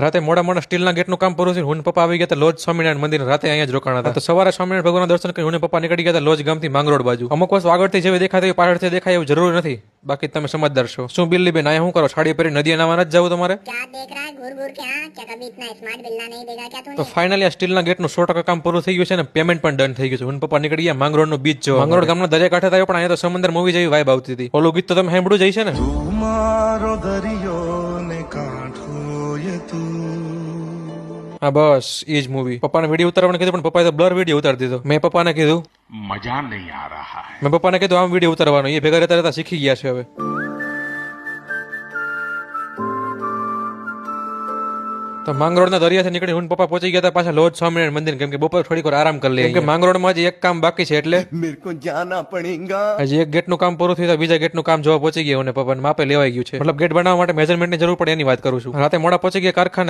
રાતે મોડા મોડા સ્ટીલના ગેટનું કામ પૂરું થયું. હું ને પપ્પા આવી ગયા હતા લોજ સ્વામિનારાયણ મંદિર. રાતે અહીંયા જ રોકાણા હતા. તો સવારે સ્વામિનારાયણ ભગવાનના દર્શન કરી હું ને પપ્પા નીકળી ગયા હતા લોજ ગામથી માંગરોળ બાજુ. અમુક વસ્તુ આગળથી જેવી દેખાતી પાછળથી દેખાય એવું જરૂર નથી. બાકી તમે સમજદાર છો. શું બિલ્લી બેન અહીંયા શું કરો? સાડી પહેરી નદીએ નાવા નથી જવું તમારે? क्या देख रहा है घूर घूर के? हाँ, क्या कभी इतना स्मार्ट बिल्ला नहीं देखा क्या तूने? તો ફાઇનલી આ સ્ટીલના ગેટનું 100% કામ પૂરું થઈ ગયું છે ને પેમેન્ટ પણ ડન થઈ ગયું છે. હું ને પપ્પા નીકળી ગયા માંગરોળનો બીચ જોવા. માંગરોળ ગામના દરિયા કાંઠે થયો પણ અહીંયા તો સમંદર મૂવી જેવી વાઇબ આવતી હતી. ઓલું ગીત તો તમે સાંભળ્યું જ હશે ને? મારો દરિયો ને કાંઠો યે તું. હા બસ એ જ મૂવી. પપ્પાને વિડીયો ઉતારવાનું કીધું પણ પપ્પાએ તો બ્લર વિડીયો ઉતારી દીધો. મેં પપ્પાને કીધું मजा नहीं आ रहा है. મેં પપ્પાને કીધું આમ વિડીયો ઉતારવાનો. એ ભેગા રહેતા રહેતા શીખી ગયા છે હવે. તો માંગરોળના દરિયાથી નીકળી હું ને પપ્પા પહોંચી ગયા હતા પાછા લોજ સ્વામિનારાયણ મંદિર. કેમ કે બપોર થોડીક વાર આરામ કરી લે. કેમ કે માંગરોળમાં હજી એક કામ બાકી છે એટલે मेरे को जाना पड़ेगा. હજી એક ગેટનું કામ પૂરું થયું તો બીજા ગેટનું કામ જોવા પહોંચી ગયા અને પપ્પાને માપે લેવાઈ ગયું છે. મતલબ ગેટ બનાવવા માટે મેઝરમેન્ટની જરૂર પડે એની વાત કરું છું. રાતે મોડા પહોંચી ગયા કારખાને.